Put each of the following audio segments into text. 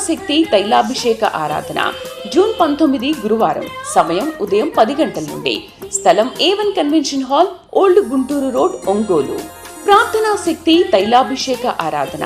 శక్తి తైలాభిషేక ఆరాధన జూన్ 19 గురువారం. సమయం ఉదయం 10 గంటల నుండి. స్థలం A1 convention hall, old Guntur road, Ongole. ప్రార్థనా శక్తి తైలాభిషేక ఆరాధన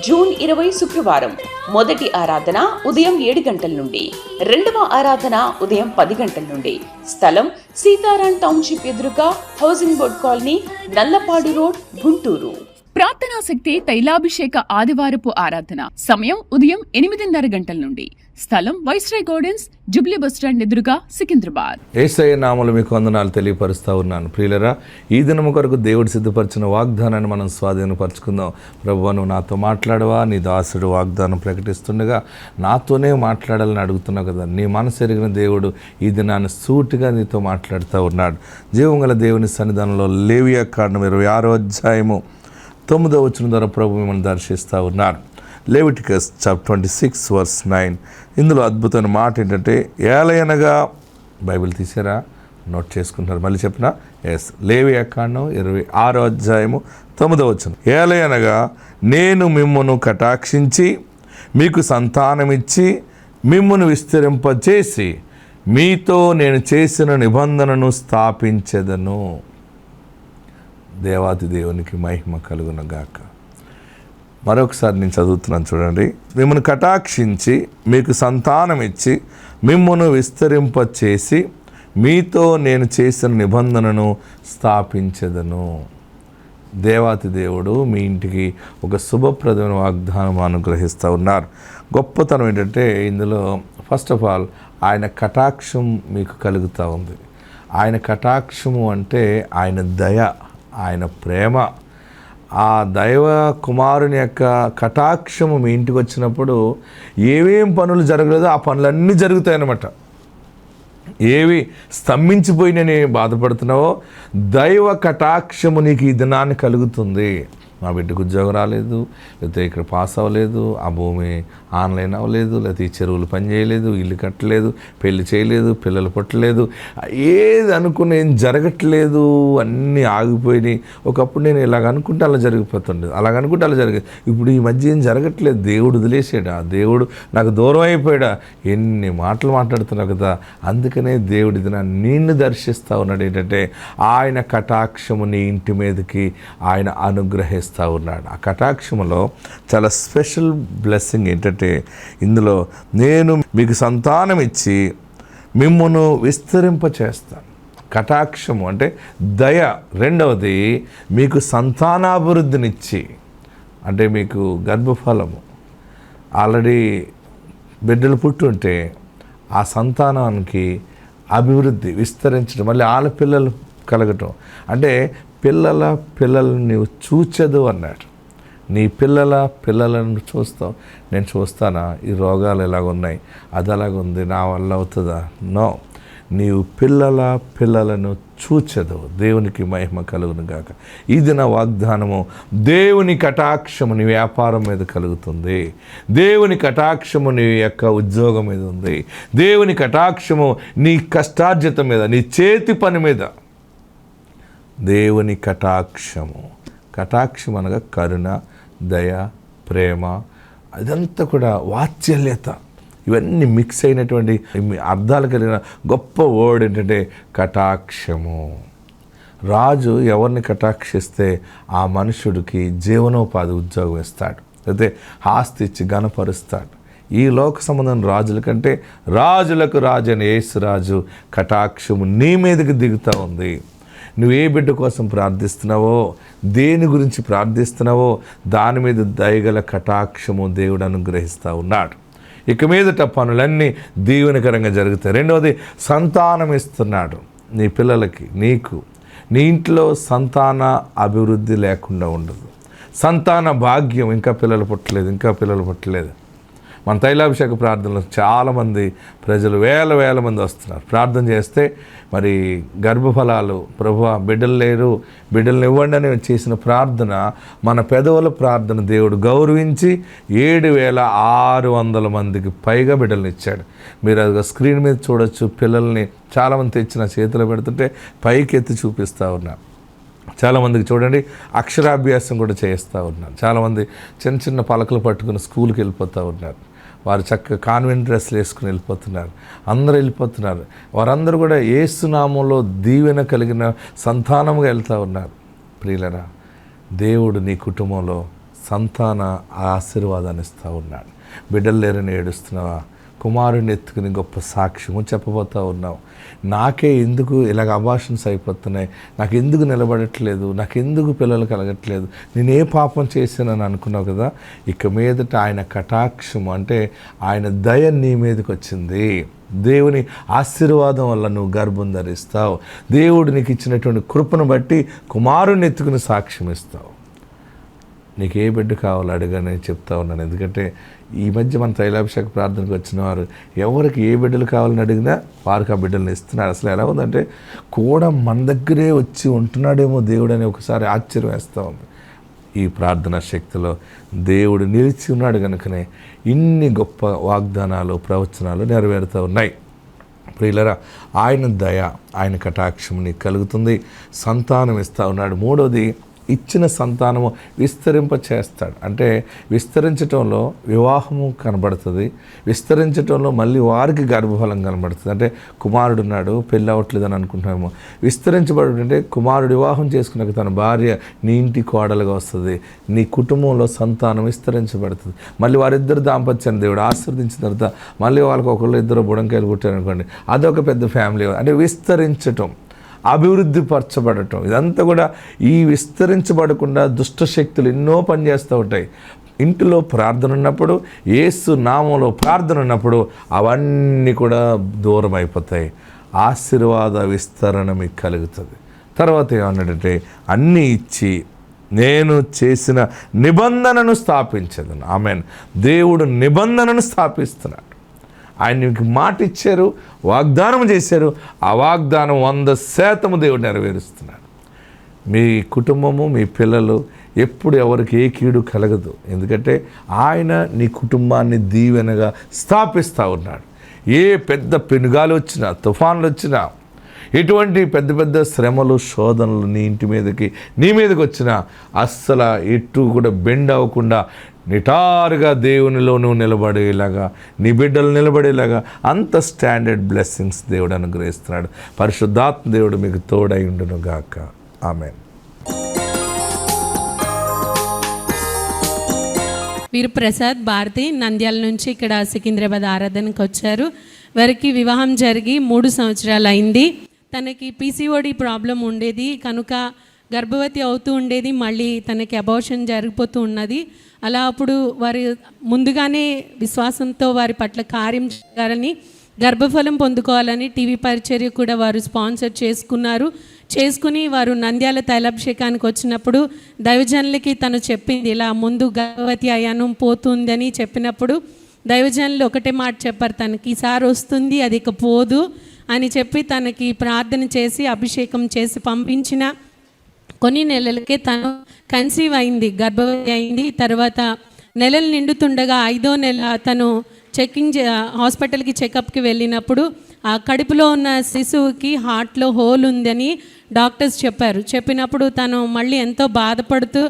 జూన్ 20 శుక్రవారం. మొదటి ఆరాధన ఉదయం 7 గంటల నుండి. రెండవ ఆరాధన ఉదయం 10 గంటల నుండి. స్థలం సీతారాం టౌన్షిప్ ఎదురుగా, housing board colony, Nallapadu road, Guntur. ప్రార్థనా శక్తి తైలాభిషేక ఆదివారపు ఆరాధన సమయం ఉదయం 8:30 గంటల నుండి. స్థలం వైస్రాయ్ గార్డెన్స్, జుబ్లీ బస్టాండ్ ఎదురుగా, సికింద్రాబాద్. యేసయ్య నామములో మీకు వందనాలు తెలియపరుస్తూ ఉన్నాను. ప్రియులరా, ఈ దినము కొరకు దేవుడు సిద్ధపరిచిన వాగ్దానాన్ని మనం స్వాధీనపరచుకుందాం. ప్రభువా, నువ్వు నాతో మాట్లాడవా? నీ దాసుడు వాగ్దానం ప్రకటిస్తుండగా నాతోనే మాట్లాడాలని అడుగుతున్నావు కదా. నీ మనసు ఎరిగిన దేవుడు ఈ దినాన్ని సూటిగా నీతో మాట్లాడుతూ ఉన్నాడు. జీవం గల దేవుని సన్నిధానంలో లేవియా కాండం 26వ అధ్యాయము 9వ వచనం ద్వారా ప్రభు మిమ్మల్ని దర్శిస్తూ ఉన్నారు. Leviticus chapter 26 verse 9. ఇందులో అద్భుతమైన మాట ఏంటంటే, ఏలయనగా, బైబిల్ తీసారా? నోట్ చేసుకుంటారు. మళ్ళీ చెప్పిన లేవియా కాండం 26వ అధ్యాయము 9వ వచనం. ఏలయనగా, నేను మిమ్మును కటాక్షించి మీకు సంతానమిచ్చి మిమ్మును విస్తరింపచేసి మీతో నేను చేసిన నిబంధనను స్థాపించెదను. దేవాది దేవునికి మహిమ కలుగునగాక. మరొకసారి నేను చదువుతున్నాను చూడండి. మిమ్మల్ని కటాక్షించి మీకు సంతానం ఇచ్చి మిమ్మును విస్తరింపచేసి మీతో నేను చేసిన నిబంధనను స్థాపించెదను. దేవాతి దేవుడు మీ ఇంటికి ఒక శుభప్రదమైన వాగ్దానం అనుగ్రహిస్తూ ఉన్నారు. గొప్పతనం ఏంటంటే, ఇందులో ఫస్ట్ ఆఫ్ ఆల్ ఆయన కటాక్షం మీకు కలుగుతూ ఉంది. ఆయన కటాక్షము అంటే ఆయన దయ, ఆయన ప్రేమ. ఆ దైవ కుమారుని యొక్క కటాక్షము మీ ఇంటికి వచ్చినప్పుడు ఏవేం పనులు జరగలేదో ఆ పనులన్నీ జరుగుతాయన్నమాట. ఏవి స్తంభించిపోయినని బాధపడుతున్నావో దైవ కటాక్షము నీకు ఈ దినాన్ని కలుగుతుంది. మా బిడ్డకు ఉద్యోగం రాలేదు, లేకపోతే ఇక్కడ పాస్ అవ్వలేదు, ఆ భూమి ఆన్లైన్ అవ్వలేదు, లేకపోతే ఈ చెరువులు పని చేయలేదు, ఇల్లు కట్టలేదు, పెళ్లి చేయలేదు, పిల్లలు పుట్టలేదు, ఏది అనుకుని ఏం జరగట్లేదు, అన్నీ ఆగిపోయినాయి. ఒకప్పుడు నేను ఇలాగ అనుకుంటే అలా జరిగిపోతుండేది, అలాగ అనుకుంటే అలా జరిగేది. ఇప్పుడు ఈ మధ్య ఏం జరగట్లేదు. దేవుడు వదిలేసాడా? దేవుడు నాకు దూరం అయిపోయాడా? ఎన్ని మాటలు మాట్లాడుతున్నావు కదా. అందుకనే దేవుడి ఇది నిన్ను దర్శిస్తూ ఉన్నాడు. ఏంటంటే, ఆయన కటాక్షము నీ ఇంటి మీదకి ఆయన అనుగ్రహిస్తాడు ఉన్నాడు. ఆ కటాక్షములో చాలా స్పెషల్ బ్లెస్సింగ్ ఏంటంటే, ఇందులో నేను మీకు సంతానం ఇచ్చి మిమ్మును విస్తరింపచేస్తాను. కటాక్షము అంటే దయ. రెండవది, మీకు సంతానాభివృద్ధినిచ్చి, అంటే మీకు గర్భఫలము, ఆల్రెడీ బిడ్డలు పుట్టుంటే ఆ సంతానానికి అభివృద్ధి, విస్తరించడం, మళ్ళీ ఆడపిల్లలు కలగటం. అంటే పిల్లలను నీవు చూచెదు అన్నాడు. నీ పిల్లలను చూస్తావు. నేను చూస్తానా? ఈ రోగాలు ఎలాగున్నాయి, అది అలాగుంది, నా వల్ల అవుతుందా? నో, నీవు పిల్లలను చూచెదు. దేవునికి మహిమ కలుగును గాక. ఇది నా వాగ్దానము. దేవుని కటాక్షము నీ వ్యాపారం మీద కలుగుతుంది. దేవుని కటాక్షము నీ యొక్క ఉద్యోగం మీద ఉంది. దేవుని కటాక్షము నీ కష్టార్జితం మీద, నీ చేతి పని మీద. దేవుని కటాక్షము. కటాక్షం అనగా కరుణ, దయ, ప్రేమ, అదంతా కూడా వాత్సల్యత, ఇవన్నీ మిక్స్ అయినటువంటి అర్థాలు కలిగిన గొప్ప వర్డ్ ఏంటంటే కటాక్షము. రాజు ఎవరిని కటాక్షిస్తే ఆ మనుషుడికి జీవనోపాధి, ఉద్యోగం ఇస్తాడు, అయితే ఆస్తి ఇచ్చి ఘనపరుస్తాడు. ఈ లోక సంబంధం రాజుల కంటే రాజులకు రాజు అని యేసు రాజు కటాక్షము నీ మీదకి దిగుతూ ఉంది. నువ్వు ఏ బిడ్డ కోసం ప్రార్థిస్తున్నావో, దేని గురించి ప్రార్థిస్తున్నావో దాని మీద దయగల కటాక్షము దేవుడు అనుగ్రహిస్తూ ఉన్నాడు. ఇక మీదట పనులన్నీ దీవెనకరంగా జరుగుతాయి. రెండవది, సంతానం ఇస్తున్నాడు నీ పిల్లలకి. నీకు నీ ఇంట్లో సంతాన అభివృద్ధి లేకుండా ఉండదు. సంతాన భాగ్యం. ఇంకా పిల్లలు పుట్టలేదు. మన తైలాభిషేక ప్రార్థనలో చాలామంది ప్రజలు వేల మంది వస్తున్నారు. ప్రార్థన చేస్తే మరి గర్భఫలాలు, ప్రభువా బిడ్డలు లేరు, బిడ్డలను ఇవ్వండి అని చేసిన ప్రార్థన, మన పెదవుల ప్రార్థన దేవుడు గౌరవించి 7,600 మందికి పైగా బిడ్డలను ఇచ్చాడు. మీరు అది స్క్రీన్ మీద చూడొచ్చు. పిల్లల్ని చాలామంది తెచ్చిన చేతిలో పెడుతుంటే పైకి ఎత్తి చూపిస్తూ ఉన్నారు. చాలామందికి చూడండి అక్షరాభ్యాసం కూడా చేస్తూ ఉన్నారు. చాలామంది చిన్న చిన్న పలకలు పట్టుకుని స్కూల్కి వెళ్ళిపోతూ ఉన్నారు. వారు చక్కగా కాన్వెంట్ డ్రెస్లు వేసుకుని వెళ్ళిపోతున్నారు, అందరూ వెళ్ళిపోతున్నారు. వారందరూ కూడా యేసు నామంలో దీవెన కలిగిన సంతానముగా వెళ్తూ ఉన్నారు. ప్రియులరా, దేవుడు నీ కుటుంబంలో సంతాన ఆశీర్వాదాన్ని ఇస్తూ ఉన్నాడు. బిడ్డలు లేరని ఏడుస్తున్నావా? కుమారుని ఎత్తుకుని గొప్ప సాక్ష్యము చెప్పబోతూ ఉన్నావు. నాకే ఎందుకు ఇలాగ అబార్షన్స్ అయిపోతున్నాయి, నాకు ఎందుకు నిలబడట్లేదు, నాకు ఎందుకు పిల్లలు కలగట్లేదు, నేను ఏ పాపం చేశానని అనుకున్నావు కదా. ఇక మీదట ఆయన కటాక్షం అంటే ఆయన దయ నీ మీదకి వచ్చింది. దేవుని ఆశీర్వాదం వల్ల నువ్వు గర్భం ధరిస్తావు. దేవుడు నీకు ఇచ్చినటువంటి కృపను బట్టి కుమారుని ఎత్తుకుని సాక్ష్యం ఇస్తావు. నీకు ఏ బిడ్డ కావాలో అడగని చెప్తా ఉన్నాను. ఎందుకంటే ఈ మధ్య మన తైలాభిషేక ప్రార్థనకు వచ్చిన వారు ఎవరికి ఏ బిడ్డలు కావాలని అడిగినా వారికి ఆ బిడ్డలను ఇస్తున్నారు. అసలు ఎలా ఉందంటే కూడా మన దగ్గరే వచ్చి ఉంటున్నాడేమో దేవుడు అని ఒకసారి ఆశ్చర్యం వేస్తూ ఉంది. ఈ ప్రార్థనా శక్తిలో దేవుడు నిలిచి ఉన్నాడు కనుకనే ఇన్ని గొప్ప వాగ్దానాలు, ప్రవచనాలు నెరవేరుతూ ఉన్నాయి. ప్రియులరా, ఆయన దయ, ఆయన కటాక్షం నీకు కలుగుతుంది. సంతానం ఇస్తూ ఉన్నాడు. మూడోది, ఇచ్చిన సంతానము విస్తరింప చేస్తాడు. అంటే విస్తరించటంలో వివాహము కనబడుతుంది, విస్తరించటంలో మళ్ళీ వారికి గర్భఫలం కనబడుతుంది. అంటే కుమారుడు ఉన్నాడు, పెళ్ళి అవ్వట్లేదని అనుకుంటున్నామేమో. విస్తరించబడు అంటే కుమారుడు వివాహం చేసుకున్నాక తన భార్య నీ ఇంటి కోడలుగా వస్తుంది, నీ కుటుంబంలో సంతానం విస్తరించబడుతుంది. మళ్ళీ వారిద్దరు దాంపత్యాన్ని దేవుడు ఆశీర్వదించిన తర్వాత మళ్ళీ వాళ్ళకి ఒకళ్ళు ఇద్దరు బుడంకాయలు పుట్టారనుకోండి, అదొక పెద్ద ఫ్యామిలీ. అంటే విస్తరించటం, అభివృద్ధి పరచబడటం, ఇదంతా కూడా ఈ విస్తరించబడకుండా దుష్టశక్తులు ఎన్నో పనిచేస్తూ ఉంటాయి. ఇంటిలో ప్రార్థన ఉన్నప్పుడు, యేసు నామంలో ప్రార్థన ఉన్నప్పుడు అవన్నీ కూడా దూరం అయిపోతాయి. ఆశీర్వాద విస్తరణ మీకు కలుగుతుంది. తర్వాత ఏమన్నాడంటే, అన్నీ ఇచ్చి నేను చేసిన నిబంధనను స్థాపించదను. ఆమెన్. దేవుడు నిబంధనను స్థాపిస్తున్నాడు. ఆయన మీకు మాట ఇచ్చారు, వాగ్దానం చేశారు. ఆ వాగ్దానం 100% దేవుడు నెరవేరుస్తున్నాడు. మీ కుటుంబము, మీ పిల్లలు ఎప్పుడు ఎవరికి ఏ కీడు కలగదు. ఎందుకంటే ఆయన నీ కుటుంబాన్ని దీవెనగా స్థాపిస్తూ ఉన్నాడు. ఏ పెద్ద పెనుగాలు వచ్చినా, తుఫాన్లు వచ్చినా, ఎటువంటి పెద్ద పెద్ద శ్రమలు, శోధనలు నీ ఇంటి మీదకి, నీ మీదకి వచ్చినా అస్సలు ఎటు కూడా బెండ్ అవ్వకుండా నిటారుగా దేవునిలో నువ్వు నిలబడేలాగా, నీ బిడ్డలు నిలబడేలాగా అంత స్టాండర్డ్ బ్లెస్సింగ్స్ దేవుడు అనుగ్రహిస్తున్నాడు. పరిశుద్ధాత్మ దేవుడు మీకు తోడై ఉండును గాక. ఆమేన్. వీరు ప్రసాద్ భారతి నంద్యాల నుంచి ఇక్కడ సికింద్రాబాద్ ఆరాధనకు వచ్చారు. వారికి వివాహం జరిగి 3 సంవత్సరాలు అయింది. తనకి పీసీఓడి ప్రాబ్లం ఉండేది కనుక గర్భవతి అవుతూ ఉండేది, మళ్ళీ తనకి అబార్షన్ జరిగిపోతూ ఉన్నది. అలా అప్పుడు వారు ముందుగానే విశ్వాసంతో వారి పట్ల కార్యం చేయాలని, గర్భఫలం పొందుకోవాలని టీవీ పరిచర్య కూడా వారు స్పాన్సర్ చేసుకుని వారు నంద్యాల తైలాభిషేకానికి వచ్చినప్పుడు దైవజనులకి తను చెప్పింది, ఇలా ముందు గర్భవతి అయ్యాను పోతుందని చెప్పినప్పుడు దైవజనులు ఒకటే మాట చెప్పారు, తనకి ఈసారి వస్తుంది, అది ఇక పోదు అని చెప్పి తనకి ప్రార్థన చేసి అభిషేకం చేసి పంపించిన కొన్ని నెలలకే తను కన్సీవ్ అయింది, గర్భవతి అయింది. తర్వాత నెలలు నిండుతుండగా 5వ నెల తను హాస్పిటల్కి చెకప్కి వెళ్ళినప్పుడు ఆ కడుపులో ఉన్న శిశువుకి హార్ట్లో హోల్ ఉందని డాక్టర్స్ చెప్పినప్పుడు తను మళ్ళీ ఎంతో బాధపడుతూ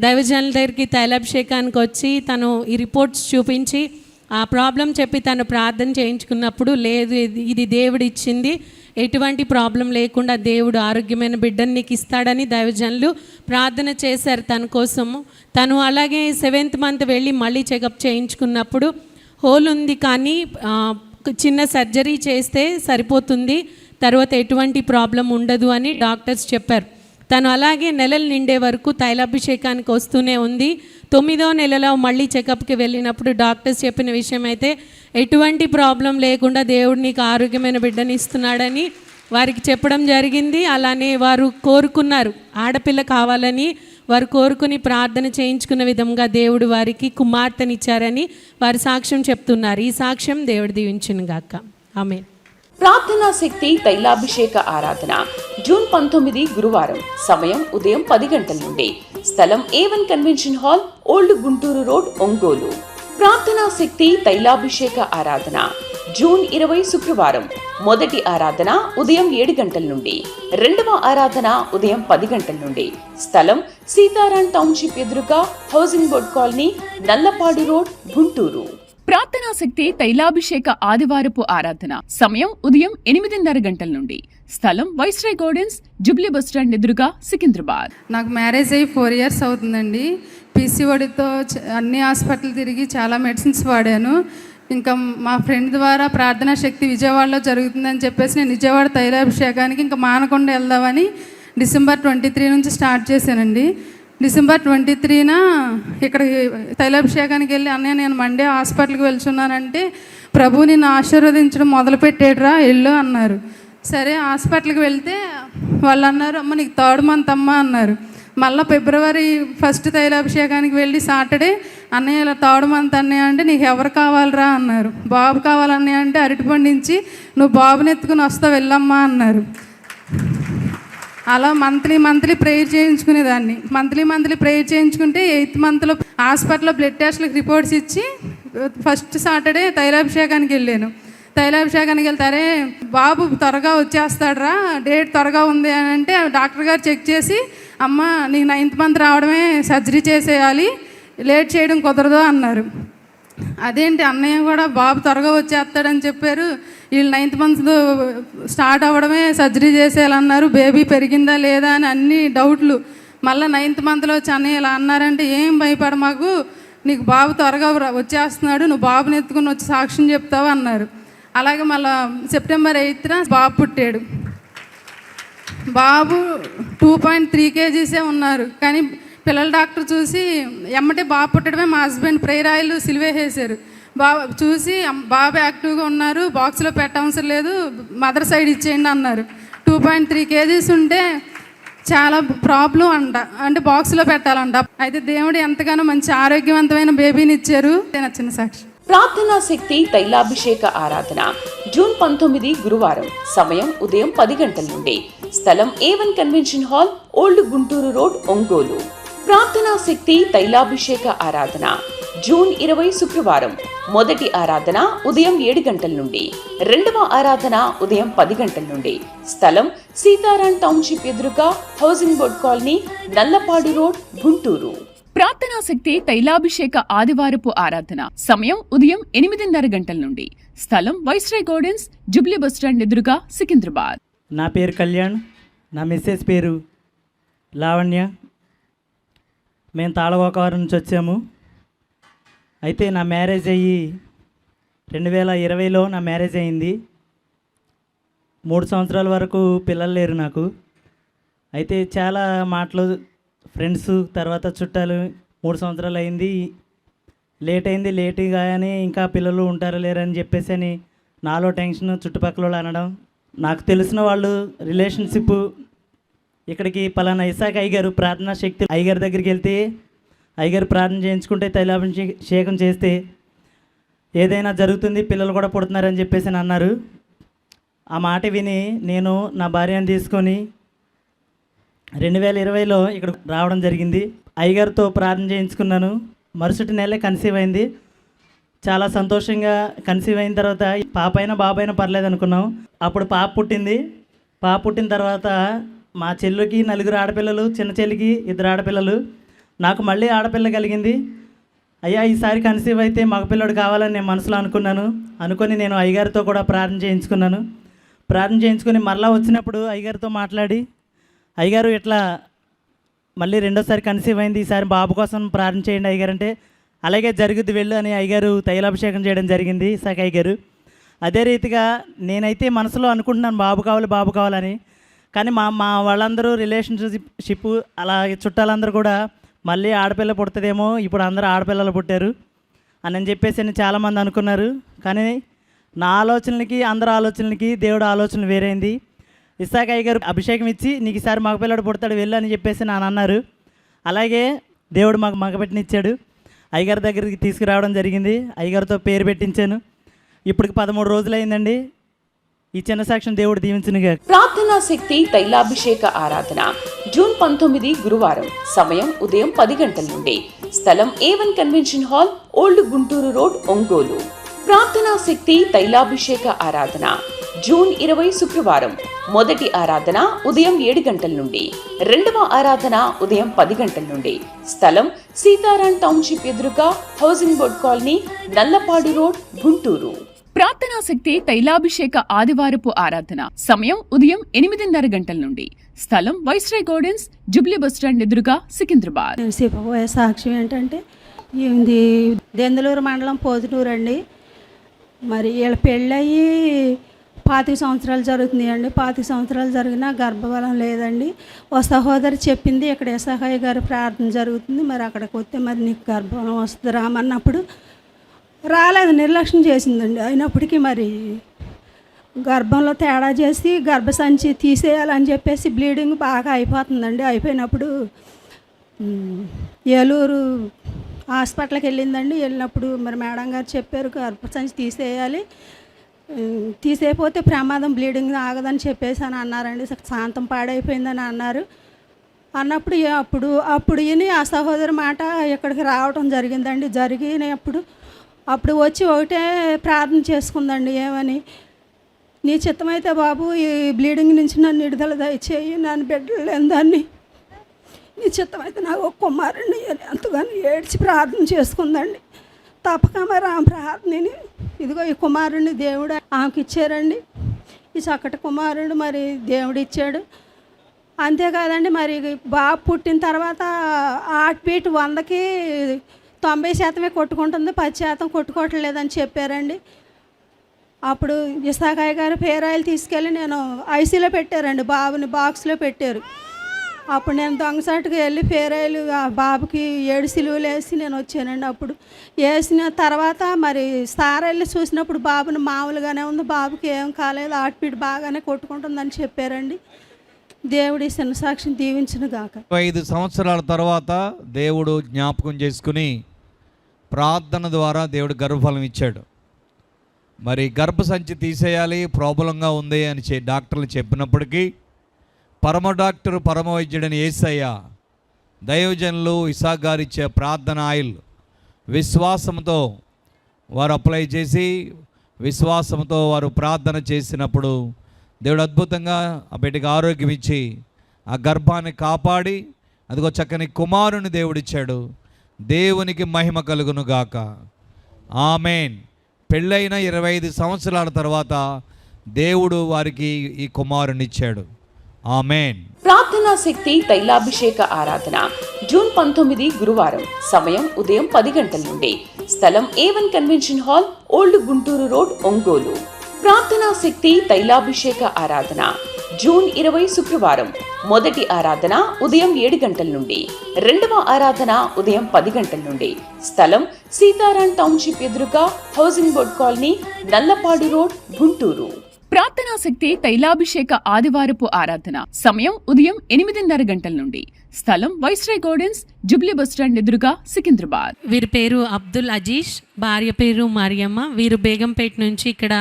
దైవజనుల దగ్గరికి తైలాభిషేకానికి వచ్చి తను ఈ రిపోర్ట్స్ చూపించి ఆ ప్రాబ్లం చెప్పి తను ప్రార్థన చేయించుకున్నప్పుడు, లేదు ఇది దేవుడు ఇచ్చింది, ఎటువంటి ప్రాబ్లం లేకుండా దేవుడు ఆరోగ్యమైన బిడ్డని నీకు ఇస్తాడని దైవజనులు ప్రార్థన చేశారు తన కోసము. తను అలాగే 7th మంత్ వెళ్ళి మళ్ళీ చెకప్ చేయించుకున్నప్పుడు హోల్ ఉంది కానీ చిన్న సర్జరీ చేస్తే సరిపోతుంది, తర్వాత ఎటువంటి ప్రాబ్లం ఉండదు అని డాక్టర్స్ చెప్పారు. తను అలాగే నెలలు నిండే వరకు తైలాభిషేకానికి వస్తూనే ఉంది. 9వ నెలలో మళ్ళీ చెకప్కి వెళ్ళినప్పుడు డాక్టర్స్ చెప్పిన విషయం అయితే ఎటువంటి ప్రాబ్లం లేకుండా దేవుడు నీకు ఆరోగ్యమైన బిడ్డని ఇస్తున్నాడని వారికి చెప్పడం జరిగింది. అలానే వారు కోరుకున్నారు, ఆడపిల్ల కావాలని వారు కోరుకుని ప్రార్థన చేయించుకున్న విధంగా దేవుడు వారికి కుమార్తెనిచ్చారని వారు సాక్ష్యం చెప్తున్నారు. ఈ సాక్ష్యం దేవుడు దీవించును గాక. ఆమేన్. ప్రార్థనా శక్తి తైలాభిషేక ఆరాధన జూన్ 19 గురువారం. సమయం ఉదయం 10 గంటల నుండి. స్థలం A1 convention hall, old Guntur road, Ongole. ప్రార్థనా శక్తి తైలాభిషేక ఆరాధన జూన్ 20 శుక్రవారం. మొదటి ఆరాధన ఉదయం 7 గంటల నుండి, రెండవ ఆరాధన ఉదయం 10 గంటల నుండి. స్థలం సీతారాం టౌన్షిప్ ఎదురుగా housing board colony, Nallapadu road, Guntur. ప్రార్థనా శక్తి తైలాభిషేక ఆదివారపు ఆరాధన. సమయం ఉదయం 8:30 గంటల నుండి. స్థలం వైస్రాయ్ గార్డెన్స్, జూబ్లీ బస్టాండ్ ఎదురుగా, సికింద్రాబాద్. నాకు మ్యారేజ్ అయ్యి 4 years అవుతుందండి. పీసీఓడితో అన్ని హాస్పిటల్ తిరిగి చాలా మెడిసిన్స్ వాడాను. ఇంకా మా ఫ్రెండ్ ద్వారా ప్రార్థనా శక్తి విజయవాడలో జరుగుతుందని చెప్పేసి నేను విజయవాడ తైలాభిషేకానికి ఇంకా మానకొండ వెళ్దామని December 23 నుంచి స్టార్ట్ చేశానండి. December 23న ఇక్కడ తైలాభిషేకానికి వెళ్ళి అన్నయ్య నేను మండే హాస్పిటల్కి వెళ్తున్నానంటే ప్రభు నిన్ను ఆశీర్వదించడం మొదలుపెట్టాడురా వెళ్ళు అన్నారు. సరే హాస్పిటల్కి వెళ్తే వాళ్ళు అన్నారు అమ్మ నీకు 3rd month అమ్మ అన్నారు. మళ్ళీ February 1st తైలాభిషేకానికి వెళ్ళి సాటర్డే అన్నయ్య ఇలా 3rd month అన్నయ్య అంటే నీకు ఎవరు కావాలరా అన్నారు. బాబు కావాలన్నయ్య అంటే అరటిపండు నుంచి నువ్వు బాబుని ఎత్తుకుని వస్తావు వెళ్ళమ్మా అన్నారు. అలా మంత్లీ ప్రేయర్ చేయించుకునేదాన్ని. మంత్లీ ప్రేయర్ చేయించుకుంటే 8th monthలో హాస్పిటల్లో బ్లడ్ టెస్ట్లకు రిపోర్ట్స్ ఇచ్చి ఫస్ట్ సాటర్డే తైలాభిషేకానికి వెళ్ళాను. తైలాభిషేకానికి వెళ్తారే బాబు త్వరగా వచ్చేస్తాడరా, డేట్ త్వరగా ఉంది అని అంటే డాక్టర్ గారు చెక్ చేసి అమ్మ నీకు 9th month రావడమే సర్జరీ చేసేయాలి, లేట్ చేయడం కుదరదు అన్నారు. అదేంటి అన్నయ్య కూడా బాబు త్వరగా వచ్చేస్తాడని చెప్పారు, వీళ్ళు 9th month స్టార్ట్ అవ్వడమే సర్జరీ చేసేయాలన్నారు, బేబీ పెరిగిందా లేదా అని అన్ని డౌట్లు. మళ్ళీ 9th monthలో వచ్చి అన్నయ్య ఇలా అన్నారంటే ఏం భయపడ మాకు, నీకు బాబు త్వరగా వచ్చేస్తున్నాడు, నువ్వు బాబుని ఎత్తుకుని వచ్చి సాక్ష్యం చెప్తావు అన్నారు. అలాగే మళ్ళీ September 8న బాబు పుట్టాడు. బాబు 2.3 kgs ఉన్నారు. కానీ పిల్లల డాక్టర్ చూసి ఎమ్మటే బాబు పుట్టడమే మా హస్బెండ్ ప్రేయర్ ఆయిల్ సిలివేసేశారు. బాబు చూసి బాబు యాక్టివ్గా ఉన్నారు, బాక్స్లో పెట్టవసరం లేదు, మదర్ సైడ్ ఇచ్చేయండి అన్నారు. 2.3 kgs ఉంటే చాలా ప్రాబ్లం అంట, అంటే బాక్స్లో పెట్టాలంట. అయితే దేవుడు ఎంతగానో మంచి ఆరోగ్యవంతమైన బేబీని ఇచ్చారు. చిన్న సాక్షి. ప్రార్థనా శక్తి తైలాభిషేక ఆరాధన. జూన్ 19 గురువారం. సమయం ఉదయం 10 గంటల నుండి. స్థలం A1 convention hall, old Guntur road, Ongole. ప్రార్థనా శక్తి తైలాభిషేక ఆరాధన. జూన్ 20 శుక్రవారం. మొదటి ఆరాధన ఉదయం 7 గంటల నుండి. రెండవ ఆరాధన ఉదయం 10 గంటల నుండి. స్థలం సీతారాం టౌన్షిప్ ఎదురుగా, housing board colony, Nallapadu road, Guntur. ప్రార్థనా శక్తి తైలాభిషేక ఆదివారపు ఆరాధన. సమయం ఉదయం 8:30 గంటల నుండి. స్థలం వైస్రాయ్ గార్డెన్స్, జూబ్లీ బస్టాండ్ ఎదురుగా, సికింద్రాబాద్. నా పేరు కళ్యాణ్, నా మిస్సెస్ పేరు లావణ్య. మేము తాళగోకవరం నుంచి వచ్చాము. అయితే నా మ్యారేజ్ అయ్యి 2020లో నా మ్యారేజ్ అయింది. 3 సంవత్సరాల వరకు పిల్లలు లేరు నాకు. అయితే చాలా మాటలు ఫ్రెండ్స్, తర్వాత చుట్టాలు 3 సంవత్సరాలు అయింది, లేట్ అయింది, లేటుగా అని ఇంకా పిల్లలు ఉంటారా లేరని చెప్పేసి అని నాలో టెన్షన్, చుట్టుపక్కల వాళ్ళు అనడం. నాకు తెలిసిన వాళ్ళు రిలేషన్షిప్ ఇక్కడికి పలానా ఇసాక్ అయ్యగారు ప్రార్థనా శక్తి అయ్యగారి దగ్గరికి వెళ్తే అయ్యగారు ప్రార్థన చేయించుకుంటే తైలాభిషేకం చేస్తే ఏదైనా జరుగుతుంది, పిల్లలు కూడా పుడుతున్నారని చెప్పేసి అన్నారు. ఆ మాట విని నేను నా భార్యను తీసుకొని 2020లో ఇక్కడ రావడం జరిగింది. అయ్యగారితో ప్రార్థన చేయించుకున్నాను. మరుసటి నెలే కన్సీవ్ అయింది. చాలా సంతోషంగా కన్సీవ్ అయిన తర్వాత పాప అయినా బాబు అయినా పర్లేదు అనుకున్నాం. అప్పుడు పాప పుట్టింది. పాప పుట్టిన తర్వాత మా చెల్లికి 4 ఆడపిల్లలు, చిన్న చెల్లికి 2 ఆడపిల్లలు, నాకు మళ్ళీ ఆడపిల్ల కలిగింది. అయ్యా ఈసారి కన్సీవ్ అయితే మగపిల్లడు కావాలని నేను మనసులో అనుకొని నేను అయ్యగారితో కూడా ప్రార్థన చేయించుకున్నాను. ప్రార్థన చేయించుకొని మళ్ళీ వచ్చినప్పుడు అయ్యగారితో మాట్లాడి, అయ్యగారు ఇట్లా మళ్ళీ 2వ కన్సీవ్ అయింది, ఈసారి బాబు కోసం ప్రార్థన చేయండి అయ్యగారు అంటే అలాగే జరుగుద్ది వెళ్ళు అని అయ్యగారు తైలాభిషేకం చేయడం జరిగింది ఇసాక్ అయ్యగారు. అదే రీతిగా నేనైతే మనసులో అనుకుంటున్నాను బాబు కావాలని. కానీ మా వాళ్ళందరూ రిలేషన్షిప్ అలాగే చుట్టాలందరూ కూడా మళ్ళీ ఆడపిల్ల పుడుతుందేమో, ఇప్పుడు అందరూ ఆడపిల్లలు పుట్టారు అని చెప్పేసి చాలామంది అనుకున్నారు. కానీ నా ఆలోచనలకి అందరి ఆలోచనలకి దేవుడు ఆలోచనలు వేరైంది. ఇసాక్ అయ్యగారు అభిషేకం ఇచ్చి నీకు ఈసారి మగపిల్లడు పుడతాడు వెళ్ళు అని చెప్పేసి నాన్న అన్నారు. అలాగే దేవుడు మాకు మగబెట్టినిచ్చాడు. అయ్యగారి దగ్గరికి తీసుకురావడం జరిగింది. అయ్యగారితో పేరు పెట్టించాను. ఇప్పటికి 13 రోజులైందండి. ఈ చిన్న సాక్ష్యం దేవుడు దీవించునుగా. ప్రార్థనా శక్తి తైలాభిషేక ఆరాధన. జూన్ 19 గురువారం. సమయం ఉదయం 10 గంటల నుండి. స్థలం A1 convention hall, old Guntur road, Ongole. ప్రార్థనా శక్తి తైలాభిషేక ఆరాధన. జూన్ 20 శుక్రవారం. మొదటి ఆరాధన ఉదయం 7 గంటల నుండి, రెండవ ఆరాధన ఉదయం 10 గంటల నుండి. స్థలం సీతారాం టౌన్షిప్ ఎదురుగా housing board colony, Nallapadu road, Guntur. ప్రార్థనా శక్తి తైలాభిషేక ఆదివారపు ఆరాధన. సమయం ఉదయం 8:30 గంటల నుండి. స్థలం వైస్రాయ్ గార్డెన్స్, జుబ్లీ బస్టాండ్ ఎదురుగా, సికింద్రాబాద్. చెప్పబోయే సాక్ష్యం ఏంటంటే, ఇది దెందులూరు మండలం పోతునూరు అండి. మరి వీళ్ళ పెళ్ళయి 25 సంవత్సరాలు జరుగుతుంది అండి. 25 సంవత్సరాలు జరిగినా గర్భఫలం లేదండి. ఓ సహోదరి చెప్పింది, ఇక్కడ ఎసహాయ గారి ప్రార్థన జరుగుతుంది, మరి అక్కడికి వస్తే మరి నీకు గర్భఫలం వస్తుంది రామన్నప్పుడు రాలేదు, నిర్లక్ష్యం చేసిందండి. అయినప్పటికీ మరి గర్భంలో తేడా చేసి గర్భసంచి తీసేయాలని చెప్పేసి బ్లీడింగ్ బాగా అయిపోతుందండి. అయిపోయినప్పుడు ఏలూరు హాస్పిటల్కి వెళ్ళిందండి. వెళ్ళినప్పుడు మరి మేడం గారు చెప్పారు గర్భసంచి తీసేయాలి, తీసేయకపోతే ప్రమాదం, బ్లీడింగ్ ఆగదని చెప్పేసి అని అన్నారండి. శాంతం పాడైపోయిందని అన్నారు. అన్నప్పుడు అప్పుడు విని ఆ సహోదరి మాట ఇక్కడికి రావటం జరిగిందండి. అప్పుడు వచ్చి ఒకటే ప్రార్థన చేసుకుందండి, ఏమని, నీ చిత్తమైతే బాబు ఈ బ్లీడింగ్ నుంచి నన్ను విడుదల దయచేయి, నన్ను బిడ్డలు లేని దాన్ని, నీ చిత్తమైతే నాకు ఒక కుమారుణ్ణి అని ఎంతగానో ఏడ్చి ప్రార్థన చేసుకుందండి. తప్పక మరి ఆమె ప్రార్థనని ఇదిగో ఈ కుమారుడిని దేవుడు ఆమెకి ఇచ్చారండి. ఈ చక్కటి కుమారుడు మరి దేవుడు ఇచ్చాడు. అంతేకాదండి, మరి బాబు పుట్టిన తర్వాత హార్ట్ బీట్ 100కి 90% కొట్టుకుంటుంది, 10% కొట్టుకోవట్లేదని చెప్పారండి. అప్పుడు ఇసాకాయ గారు పేరాయిలు తీసుకెళ్ళి నేను ఐసీలో పెట్టారండి, బాబుని బాక్స్లో పెట్టారు. అప్పుడు నేను దొంగసాటుగా వెళ్ళి పేరాయిలు ఆ బాబుకి 7 సిలువలు వేసి నేను వచ్చానండి. అప్పుడు వేసిన తర్వాత మరి సార్ వెళ్ళి చూసినప్పుడు బాబుని మామూలుగానే ఉంది, బాబుకి ఏం కాలేదు, హార్ట్ బీట్ బాగానే కొట్టుకుంటుందని చెప్పారండి. దేవుడి చిన్న సాక్షిని దీవించును గాక. 5 సంవత్సరాల తర్వాత దేవుడు జ్ఞాపకం చేసుకుని ప్రార్థన ద్వారా దేవుడు గర్భఫలం ఇచ్చాడు. మరి గర్భసంచి తీసేయాలి, ప్రాబ్లంగా ఉంది అని డాక్టర్లు చెప్పినప్పటికీ పరమ డాక్టర్, పరమ వైద్యుడని యేసయ్య, దైవజనులు ఇసాక్ గారు ఇచ్చే ప్రార్థన ఆయిల్ విశ్వాసంతో వారు అప్లై చేసి విశ్వాసంతో వారు ప్రార్థన చేసినప్పుడు దేవుడు అద్భుతంగా ఆ బిడ్డకి ఆరోగ్యం ఇచ్చి ఆ గర్భాన్ని కాపాడి అదిగో చక్కని కుమారుని దేవుడిచ్చాడు. దేవునికి మహిమ కలుగును గాక. ఆమేన్. పెళ్ళైన 25 సంవత్సరాల తర్వాత దేవుడు వారికి ఈ కుమారుని ఇచ్చాడు. ఆమేన్. ప్రార్థనా శక్తి తైలాభిషేక ఆరాధన. జూన్ 19 గురువారం. సమయం ఉదయం 10 గంటల నుండి. స్థలం A1 convention hall, old Guntur road, Ongole. ప్రార్థనా శక్తి తైలాభిషేక ఆరాధన. జూన్ 20 శుక్రవారం. మొదటి ఆరాధన ఉదయం 7 గంటల నుండి, రెండవ ఆరాధన ఉదయం 10 గంటల నుండి. స్థలం సీతారాం టౌన్షిప్ ఎదురుగా housing board colony, Nallapadu road, Guntur. ప్రార్థనా శక్తి తైలాభిషేక ఆదివారపు ఆరాధన. సమయం ఉదయం 8:30 గంటల నుండి. స్థలం వైస్రాయ్ గార్డెన్స్, జుబ్లీ బస్టాండ్ ఎదురుగా, సికింద్రాబాద్. వీరి పేరు అబ్దుల్ అజీష్, భార్య పేరు మరియమ్మ. వీరు బేగంపేట నుంచి ఇక్కడ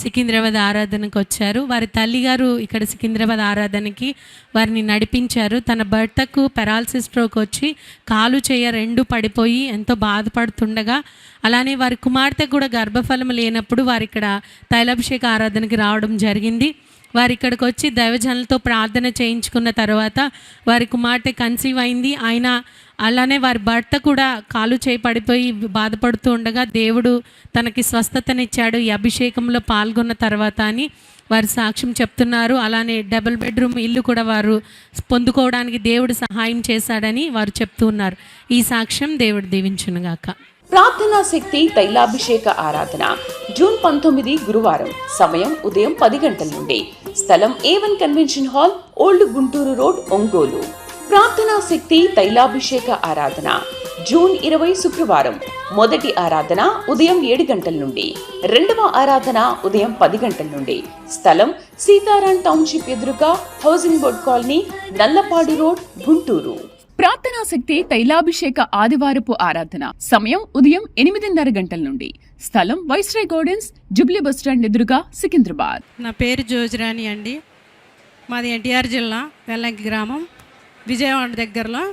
సికింద్రాబాద్ ఆరాధనకు వచ్చారు. వారి తల్లిగారు ఇక్కడ సికింద్రాబాద్ ఆరాధనకి వారిని నడిపించారు. తన భర్తకు పెరాలసిస్ స్ట్రోక్ వచ్చి కాలు చేయ 2 పడిపోయి ఎంతో బాధపడుతుండగా, అలానే వారి కుమార్తె కూడా గర్భఫలం లేనప్పుడు వారు ఇక్కడ తైలాభిషేక ఆరాధనకి రావడం జరిగింది. వారి ఇక్కడికి వచ్చి దైవజనులతో ప్రార్థన చేయించుకున్న తర్వాత వారి కుమార్తె కన్సీవ్ అయింది. ఆయన అలానే వారి భర్త కూడా కాలు చేయి పడిపోయి బాధపడుతూ ఉండగా దేవుడు తనకి స్వస్థతనిచ్చాడు ఈ అభిషేకంలో పాల్గొన్న తర్వాత అని వారు సాక్ష్యం చెప్తున్నారు. అలానే డబుల్ బెడ్రూమ్ ఇల్లు కూడా వారు పొందుకోవడానికి దేవుడు సహాయం చేశాడని వారు చెప్తూ ఉన్నారు. ఈ సాక్ష్యం దేవుడు దీవించునుగాక. ప్రార్థనా శక్తి తైలాభిషేక ఆరాధన. జూన్ 19 గురువారం. సమయం ఉదయం 10 గంటల నుండి. స్థలం A1 convention hall, old Guntur road, Ongole. ప్రార్థనా శక్తి తైలాభిషేక ఆరాధన. జూన్ 20 శుక్రవారం. మొదటి ఆరాధన ఉదయం 7 గంటల నుండి, రెండవ ఆరాధన ఉదయం 10 గంటల నుండి. స్థలం సీతారాం టౌన్షిప్ ఎదురుగా housing board colony, Nallapadu road, Guntur. ప్రార్థనా శక్తి తైలాభిషేక ఆదివారపు ఆరాధన. సమయం ఉదయం 8:30 గంటల నుండి. స్థలం వైస్రాయ్ గార్డెన్స్, జుబ్లీ బస్టాండ్ ఎదురుగా, సికింద్రాబాద్. నా పేరు జోజ్రాణి అండి. మాది ఎన్టీఆర్ జిల్లా వెల్లంకి గ్రామం, విజయవాడ దగ్గరలో.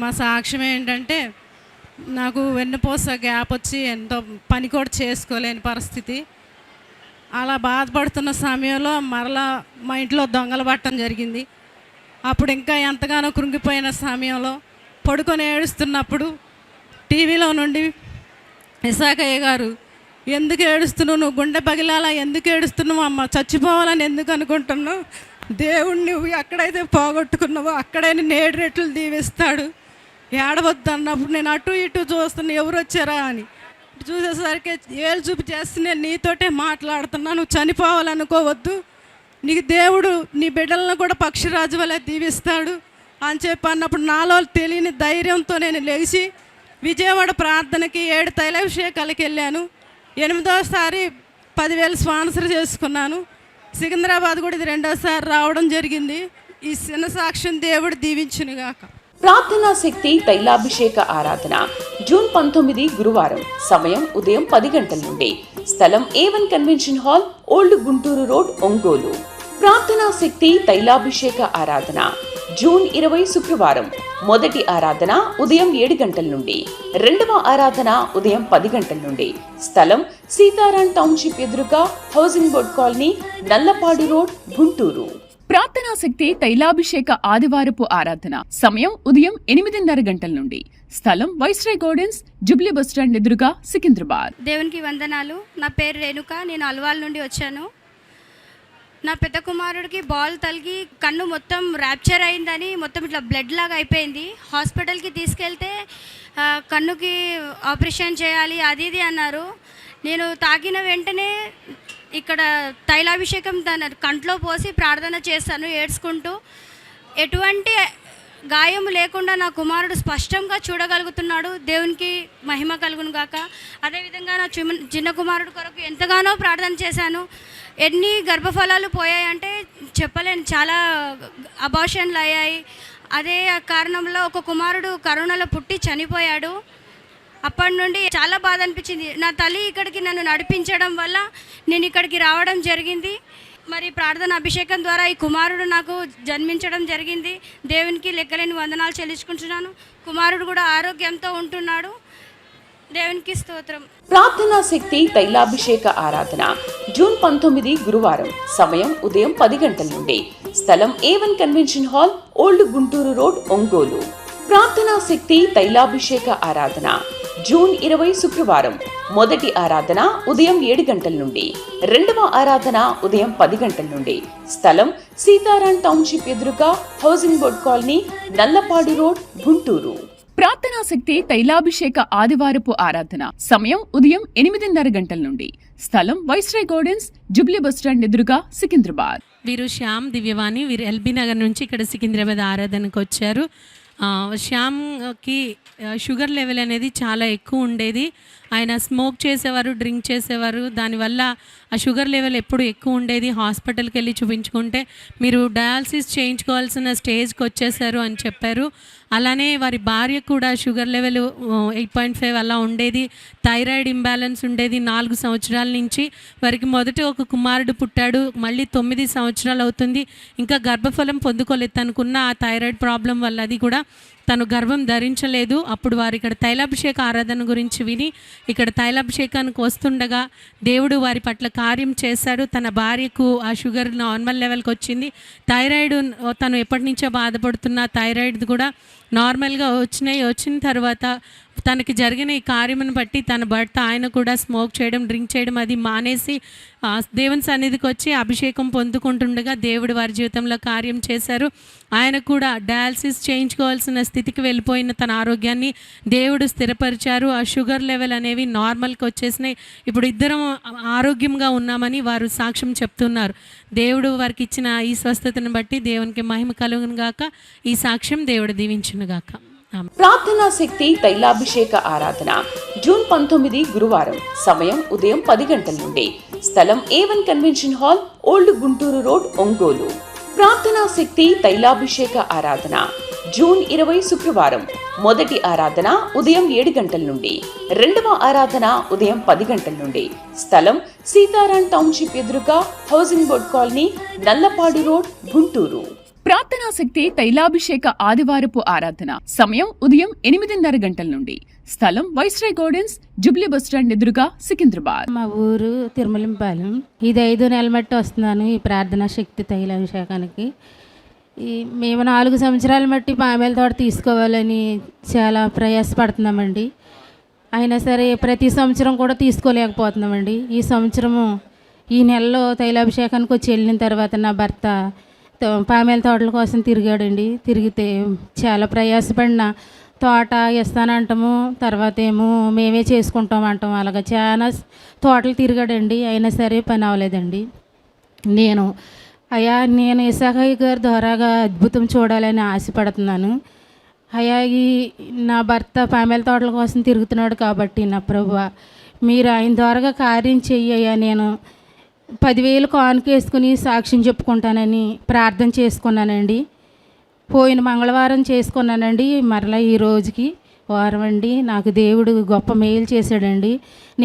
మా సాక్ష్యం ఏంటంటే, నాకు వెన్నుపూస గ్యాప్ వచ్చి ఎంతో పని కూడా చేసుకోలేని పరిస్థితి. అలా బాధపడుతున్న సమయంలో మరలా మా ఇంట్లో దొంగలు పట్టడం జరిగింది. అప్పుడు ఇంకా ఎంతగానో కృంగిపోయిన సమయంలో పడుకొని ఏడుస్తున్నప్పుడు టీవీలో నుండి ఇసాకయ్య గారు, ఎందుకు ఏడుస్తున్నావు, నువ్వు గుండె పగిలాలా, ఎందుకు ఏడుస్తున్నావు అమ్మ, చచ్చిపోవాలని ఎందుకు అనుకుంటున్నావు, దేవుడు నువ్వు ఎక్కడైతే పోగొట్టుకున్నావో అక్కడే నిన్ను 7 రెట్లు దీవిస్తాడు, ఏడవద్దు అన్నప్పుడు నేను అటు ఇటు చూస్తున్నా ఎవరు వచ్చారా అని. చూసేసరికి ఏళ్ళు చూపి చేస్తే నేను నీతోటే మాట్లాడుతున్నా, నువ్వు చనిపోవాలనుకోవద్దు, నీకు దేవుడు నీ బిడ్డలను కూడా పక్షిరాజు వలె దీవిస్తాడు అని చెప్పి అన్నప్పుడు నాలో తెలియని ధైర్యంతో నేను లేచి విజయవాడ ప్రార్థనకి 7 తైలాభిషేకాలకి వెళ్ళాను. 8వసారి 10,000 స్పాన్సర్ చేసుకున్నాను. సికింద్రాబాద్ కూడా ఇది 2వసారి రావడం జరిగింది. ఈ చిన్న సాక్ష్యం దేవుడు దీవించునుగాక. ప్రార్థనా శక్తి తైలాభిషేక ఆరాధన జూన్ 19 గురువారం. సమయం ఉదయం 10 గంటల నుండి. స్థలం A1 convention hall, old Guntur road, Ongole. ప్రార్థనా శక్తి తైలాభిషేక ఆరాధన జూన్ 20 శుక్రవారం. మొదటి ఆరాధన ఉదయం 7 గంటల నుండి. రెండవ ఆరాధన ఉదయం 10 గంటల నుండి. స్థలం సీతారాం టౌన్షిప్ ఎదురుగా housing board colony, Nallapadu road, Guntur. ప్రార్థనా శక్తి తైలాభిషేక ఆదివారపు ఆరాధన సమయం ఉదయం 8:30 గంటల నుండి. స్థలం వైస్రాయ్ గార్డెన్స్, జుబ్లీ బస్టాండ్ ఎదురుగా, సికింద్రాబాద్. దేవునికి వందనాలు. నా పేరు రేణుక. నేను అల్వాల్ నుండి వచ్చాను. నా పెద్ద కుమారుడికి బాల్ తగిలి కన్ను మొత్తం ర్యాప్చర్ అయిందని మొత్తం ఇట్లా బ్లడ్ లాగా అయిపోయింది. హాస్పిటల్కి తీసుకెళ్తే కన్నుకి ఆపరేషన్ చేయాలి అది ఇది అన్నారు. నేను తాకిన వెంటనే ఇక్కడ తైలాభిషేకం తన కంట్లో పోసి ప్రార్థన చేస్తాను ఏడ్చుకుంటూ. ఎటువంటి గాయం లేకుండా నా కుమారుడు స్పష్టంగా చూడగలుగుతున్నాడు. దేవునికి మహిమ కలుగును గాక. అదేవిధంగా నా చిన్న కుమారుడు కొరకు ఎంతగానో ప్రార్థన చేశాను. ఎన్ని గర్భఫలాలు పోయాయంటే చెప్పలేను, చాలా అబార్షన్లు అయ్యాయి. అదే కారణంలో ఒక కుమారుడు కరోనాలో పుట్టి చనిపోయాడు. అప్పటి నుండి చాలా బాధ అనిపించింది. నా తల్లి ఇక్కడికి నన్ను నడిపించడం వల్ల నేను ఇక్కడికి రావడం జరిగింది. మరి ప్రార్థన అభిషేకం ద్వారా ఈ కుమారుడు నాకు జన్మించడం జరిగింది. దేవునికి లెక్కలేని వందనాలు చెల్లించుకుంటున్నాను. కుమారుడు కూడా ఆరోగ్యంతో ఉంటున్నాడు. దేవునికి స్తోత్రం. ప్రార్థనా శక్తి తైలాభిషేక ఆరాధన జూన్ 19 గురువారం. సమయం ఉదయం 10 గంటల నుండి. స్థలం A1 convention hall, old Guntur road, Ongole. ప్రార్థనా శక్తి తైలాభిషేక ఆరాధన జూన్ 20 శుక్రవారం. మొదటి ఆరాధన ఉదయం 7 గంటల నుండి. రెండవ ఆరాధన ఉదయం 10 గంటల నుండి. స్థలం సీతారాం టౌన్షిప్ ఎదురుగా housing board colony, Nallapadu road, Guntur. ప్రార్థనా శక్తి తైలాభిషేక ఆదివారపు ఆరాధన సమయం ఉదయం 8:30 గంటల నుండి. స్థలం వైస్రాయ్ గార్డెన్స్, జుబ్లీ బస్టాండ్ ఎదురుగా, సికింద్రాబాద్. వీరు శ్యామ్, దివ్యవాణి. వీరు ఎల్బీ నగర్ నుంచి ఇక్కడ సికింద్రాబాద్ ఆరాధనకు వచ్చారు. శ్యామ్కి షుగర్ లెవెల్ అనేది చాలా ఎక్కువ ఉండేది. ఆయన స్మోక్ చేసేవారు, డ్రింక్ చేసేవారు. దానివల్ల ఆ షుగర్ లెవెల్ ఎప్పుడు ఎక్కువ ఉండేది. హాస్పిటల్కి వెళ్ళి చూపించుకుంటే మీరు డయాలసిస్ చేయించుకోవాల్సిన స్టేజ్కి వచ్చేసారు అని చెప్పారు. అలానే వారి భార్య కూడా షుగర్ లెవెల్ 8.5 అలా ఉండేది. థైరాయిడ్ ఇంబ్యాలెన్స్ ఉండేది 4 సంవత్సరాల నుంచి. వారికి మొదట ఒక కుమారుడు పుట్టాడు, మళ్ళీ 9 సంవత్సరాలు అవుతుంది. ఇంకా గర్భఫలం పొందుకోలేదు. తనకున్న ఆ థైరాయిడ్ ప్రాబ్లం వల్ల అది కూడా తను గర్భం ధరించలేదు. అప్పుడు వారు ఇక్కడ తైలాభిషేక ఆరాధన గురించి విని ఇక్కడ తైలాభిషేకానికి వస్తుండగా దేవుడు వారి పట్ల కార్యం చేశాడు. తన భార్యకు ఆ షుగర్ నార్మల్ లెవెల్కి వచ్చింది. థైరాయిడ్ తను ఎప్పటి నుంచో బాధపడుతున్న థైరాయిడ్ కూడా నార్మల్గా వచ్చిన తర్వాత తనకి జరిగిన ఈ కార్యమును బట్టి తన భర్త ఆయన కూడా స్మోక్ చేయడం, డ్రింక్ చేయడం అది మానేసి దేవుని సన్నిధికి వచ్చి అభిషేకం పొందుకుంటుండగా దేవుడు వారి జీవితంలో కార్యం చేశారు. ఆయన కూడా డయాలసిస్ చేయించుకోవాల్సిన స్థితికి వెళ్ళిపోయిన తన ఆరోగ్యాన్ని దేవుడు స్థిరపరిచారు. ఆ షుగర్ లెవెల్ అనేవి నార్మల్కి వచ్చేసినాయి. ఇప్పుడు ఇద్దరం ఆరోగ్యంగా ఉన్నామని వారు సాక్ష్యం చెప్తున్నారు. దేవుడు వారికి ఇచ్చిన ఈ స్వస్థతను బట్టి దేవునికి మహిమ కలుగును గాక. ఈ సాక్ష్యం దేవుడు దీవించును గాక. ప్రార్థనా శక్తి తైలాభిషేక ఆరాధన జూన్ 19 గురువారం. సమయం ఉదయం 10 గంటల నుండి. స్థలం A1 convention hall, old Guntur road, Ongole. ప్రార్థనా శక్తి తైలాభిషేక ఆరాధన జూన్ 20 శుక్రవారం. మొదటి ఆరాధన ఉదయం 7 గంటల నుండి. రెండవ ఆరాధన ఉదయం 10 గంటల నుండి. స్థలం సీతారాం టౌన్షిప్ ఎదురుగా housing board colony, Nallapadu road, Guntur. ప్రార్థనా శక్తి తైలాభిషేక ఆదివారపు ఆరాధన. సమయం ఉదయం 8:30 గంటల నుండి. స్థలం వైస్రాయ్ గార్డెన్స్, జుబ్లీ బస్టాండ్ ఎదురుగా, సికింద్రాబాద్. మా ఊరు తిరుమలంపాలెం. ఇది 5 నెలల మట్టి వస్తున్నాను ఈ ప్రార్థనా శక్తి తైలాభిషేకానికి. మేము 4 సంవత్సరాల మట్టి పామేల తోట తీసుకోవాలని చాలా ప్రయాసపడుతున్నామండి. అయినా సరే ప్రతి సంవత్సరం కూడా తీసుకోలేకపోతున్నామండి. ఈ సంవత్సరము ఈ నెలలో తైలాభిషేకానికి వచ్చి వెళ్ళిన తర్వాత నా భర్త పామేల తోటల కోసం తిరిగాడండి. తిరిగితే చాలా ప్రయాసపడిన తోట ఇస్తానంటాము, తర్వాత ఏమో మేమే చేసుకుంటాం అంటాం, అలాగా చాలా తోటలు తిరిగాడండి. అయినా సరే పని అవ్వలేదండి. నేను ఇసాకయ్య గారి ద్వారాగా అద్భుతం చూడాలని ఆశపడుతున్నాను. నా భర్త పామేల తోటల కోసం తిరుగుతున్నాడు కాబట్టి నా ప్రభువా మీరు ఆయన ద్వారాగా కార్యం చెయ్యయ్యా. నేను 10,000 కానుక వేసుకుని సాక్ష్యం చెప్పుకుంటానని ప్రార్థన చేసుకున్నానండి. పోయిన మంగళవారం చేసుకున్నానండి. మరలా ఈ రోజుకి వారం అండి. నాకు దేవుడు గొప్ప మేలు చేశాడండి.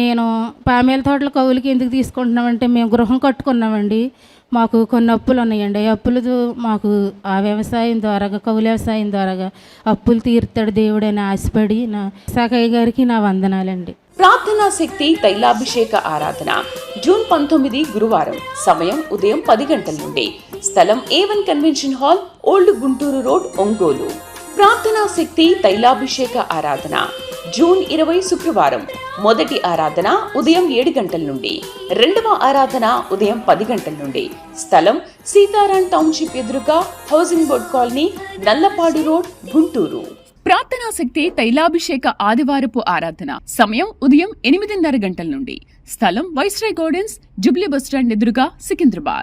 నేను పామేల తోటల కవులకి ఎందుకు తీసుకుంటున్నామంటే మేము గృహం కట్టుకున్నామండి. మాకు కొన్ని అప్పులు ఉన్నాయండి. అప్పులు మాకు ఆ వ్యవసాయం ద్వారాగా, కౌలు వ్యవసాయం ద్వారాగా అప్పులు తీరుతాడు దేవుడు అని ఆశపడి నా సాకయ్య గారికి నా వందనాలండి. ప్రార్థనా శక్తి తైలాభిషేక ఆరాధన జూన్ 19 గురువారం. సమయం ఉదయం 10 గంటల నుండి. స్థలం A1 convention hall, old Guntur road, Ongole. ప్రార్థనా శక్తి తైలాభిషేక ఆరాధన జూన్ 20 శుక్రవారం. మొదటి ఆరాధన ఉదయం 7 గంటల నుండి. రెండవ ఆరాధన ఉదయం 10 గంటల నుండి. స్థలం సీతారాం టౌన్షిప్ ఎదురుగా, housing board colony, Nallapadu road, Guntur. ప్రార్థనా శక్తి తైలాభిషేక ఆదివారపు ఆరాధన. సమయం ఉదయం 8:30 గంటల నుండి. స్థలం వైస్రాయ్ గార్డెన్స్, జుబ్లీ బస్టాండ్ ఎదురుగా, సికింద్రాబాద్.